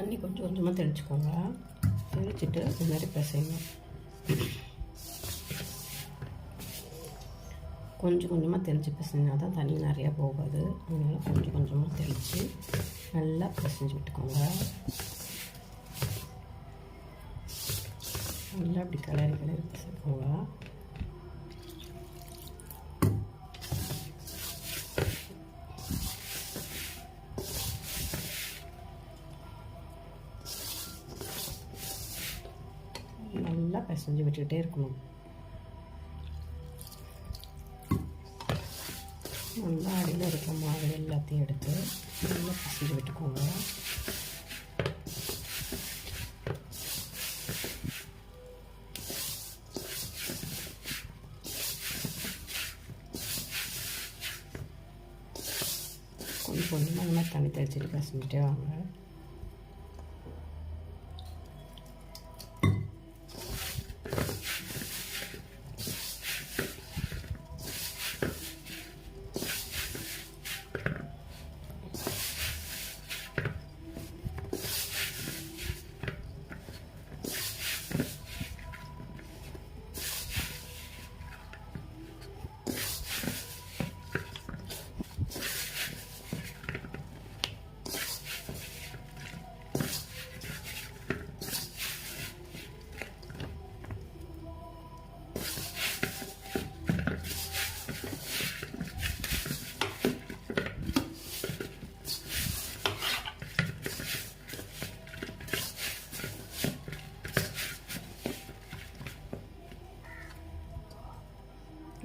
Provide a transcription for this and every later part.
தண்ணி கொஞ்சம் கொஞ்சமாக தெளிச்சுக்கோங்க. தெளிச்சுட்டு இந்த மாதிரி பிசையணும். கொஞ்சம் கொஞ்சமாக தெளித்து பிசைஞ்சால் தான் தண்ணி நிறையா போகாது. அதனால் கொஞ்சம் கொஞ்சமாக தெளித்து நல்லா பிசைஞ்சு விட்டுக்கோங்க. நல்லா அப்படி கிளறி பிசைக்கோங்க. நல்லா பிசைஞ்சு விட்டுக்கிட்டே இருக்கணும். நல்லா அடியில் இருக்கிற மாவு எல்லாத்தையும் எடுத்து நல்லா பிசைஞ்சு விட்டுக்கோங்க. கொஞ்சம் கொஞ்சமாக இந்த மாதிரி தண்ணி தெளிச்சுட்டு பிசைஞ்சிட்டே வாங்க.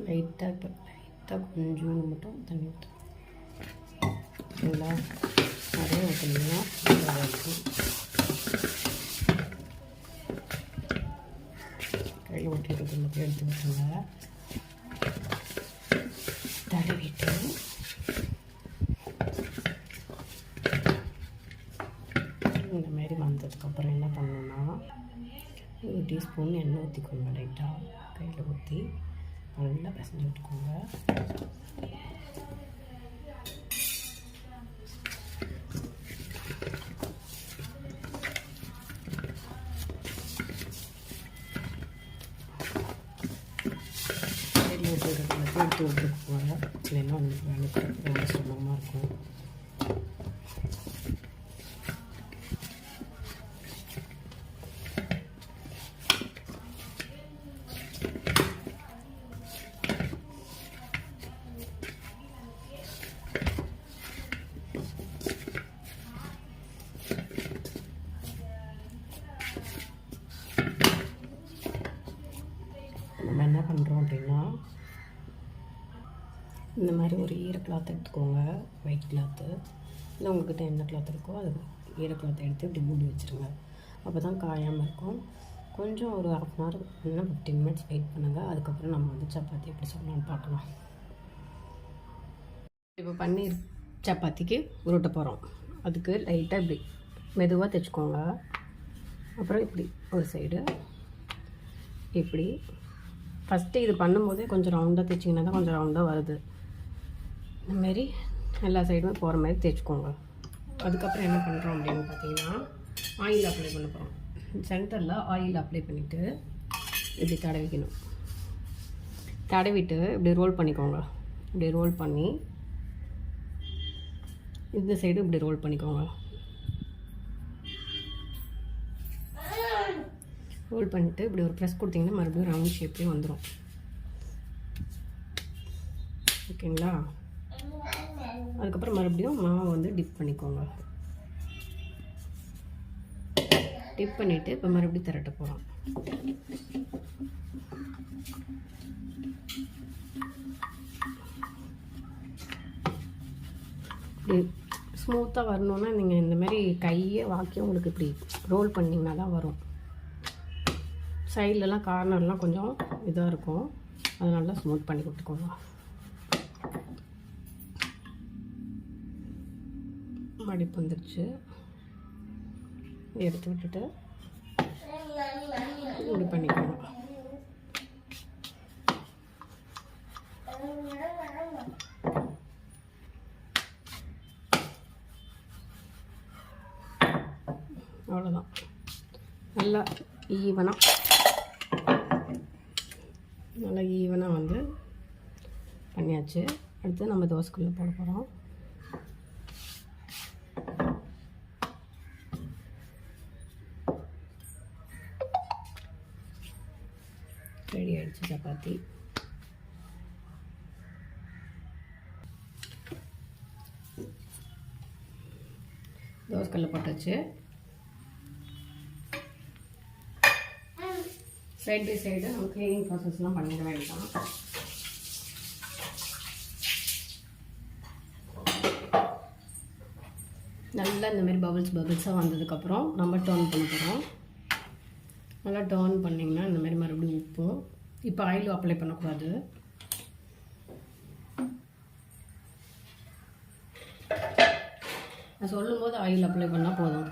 லைட்டாக கொஞ்சம் மட்டும் தண்ணி ஊற்றும். ஓகேங்களா? நிறைய ஊற்றினீங்கன்னா இருக்கும். கையில் ஊற்றிட்டு மட்டும் எடுத்து வச்சுங்க. தடவிட்டு இந்த மாதிரி வந்ததுக்கப்புறம் என்ன பண்ணணுன்னா, 1 டீஸ்பூன் எண்ணெய் ஊற்றிக்கோங்க. லைட்டாக கையில் ஊற்றி நல்லா பிசைஞ்சு விட்டுக்கோங்க. எடுத்து விட்டுக்கோங்க. இல்லைன்னா உங்களுக்கு வேலைக்கு ரொம்ப சிரமமாக இருக்கும். நம்ம என்ன பண்ணுறோம் அப்படின்னா, இந்த மாதிரி ஒரு ஈரக்கிளாத் எடுத்துக்கோங்க. ஒயிட் கிளாத்து இல்லை உங்கள்கிட்ட என்ன கிளாத் இருக்கோ அது ஈரக்கிளாத்தை எடுத்து இப்படி மூடி வச்சுருங்க. அப்போ தான் காயாமல் இருக்கும். கொஞ்சம் ஒரு 1/2 hour இல்லைன்னா 15 minutes வெயிட் பண்ணுங்கள். அதுக்கப்புறம் நம்ம வந்து சப்பாத்தி எப்படி சொல்லலாம்னு பார்க்கலாம். இப்போ பன்னீர் சப்பாத்திக்கு உருட்ட போகிறோம். அதுக்கு லைட்டாக இப்படி மெதுவாக தைச்சிக்கோங்க. அப்புறம் இப்படி ஒரு சைடு இப்படி ஃபஸ்ட்டு இது பண்ணும்போதே கொஞ்சம் ரவுண்டாக தைச்சிங்கன்னா தான் கொஞ்சம் ரவுண்டாக வருது. இந்தமாரி எல்லா சைடுமே போகிற மாதிரி தேய்ச்சிக்கோங்க. அதுக்கப்புறம் என்ன பண்ணுறோம் அப்படின்னு பார்த்தீங்கன்னா, ஆயில் அப்ளை பண்ண போகிறோம். சென்டரில் ஆயில் அப்ளை பண்ணிவிட்டு இப்படி தடவிக்கணும். தடவிட்டு இப்படி ரோல் பண்ணிக்கோங்க. இப்படி ரோல் பண்ணி இந்த சைடு இப்படி ரோல் பண்ணிக்கோங்க. ரோல் பண்ணிவிட்டு இப்படி ஒரு ப்ரெஸ் கொடுத்தீங்கன்னா மறுபடியும் ரவுண்ட் ஷேப்லேயும் வந்துடும். ஓகேங்களா? அதுக்கப்புறம் மறுபடியும் மாவை வந்து டிப் பண்ணிக்கோங்க. டிப் பண்ணிவிட்டு இப்போ மறுபடியும் திரட்ட போகிறோம். இப்படி ஸ்மூத்தாக வரணுன்னா நீங்கள் இந்தமாரி கையை வாக்கி உங்களுக்கு இப்படி ரோல் பண்ணிங்கன்னா தான் வரும். சைட்லலாம் கார்னர்லாம் கொஞ்சம் இதாக இருக்கும். அதனால ஸ்மூத் பண்ணி கொடுத்துக்கோங்க. மடிப்பு வந்துடுச்சு. எடுத்து விட்டுட்டு இப்படி பண்ணிக்கோங்க. நல்லா ஈவனாக வந்து பண்ணியாச்சு. அடுத்து நம்ம தோசைக்குள்ளே போட போகிறோம். ரெடி ஆகிடுச்சு சப்பாத்தி. தோசைக்கல்ல போட்டாச்சு. சைட் பை சைடு நம்ம க்ளீனிங் ப்ராசஸ்லாம் பண்ணிட வேண்டாம். நல்லா இந்தமாரி பபிள்ஸாக வந்ததுக்கப்புறம் நம்ம டர்ன் பண்ண போகிறோம். நல்லா டர்ன் பண்ணிங்கன்னா இந்தமாரி மறுபடியும் உப்பு. இப்போ ஆயில் அப்ளை பண்ணக்கூடாது. நான் சொல்லும்போது ஆயில் அப்ளை பண்ணால் போதும்.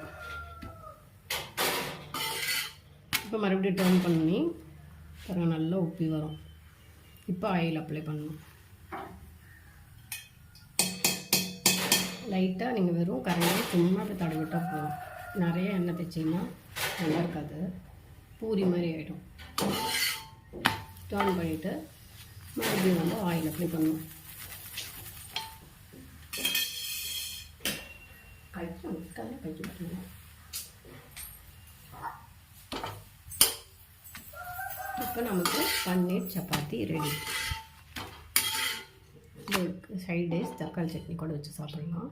இப்போ மறுபடியும் டர்ன் பண்ணி பாருங்கள், நல்லா உப்பி வரும். இப்போ ஆயில் அப்ளை பண்ணணும். லைட்டாக நீங்கள் வெறும் கரண்டி சும்மா அப்படி தடவி விட்டால் போதும். நிறைய எண்ணெய் தைச்சிங்கன்னா நல்லா இருக்காது, பூரி மாதிரி ஆகிடும். டர்ன் பண்ணிவிட்டு மறுபடியும் வந்து ஆயில் அப்ளை பண்ணணும். கழிச்சு விட்டுருங்க. இப்போ நமக்கு பன்னீர் சப்பாத்தி ரெடி. சைட் டிஷ் தக்காளி சட்னி கூட வச்சு சாப்பிடலாம்.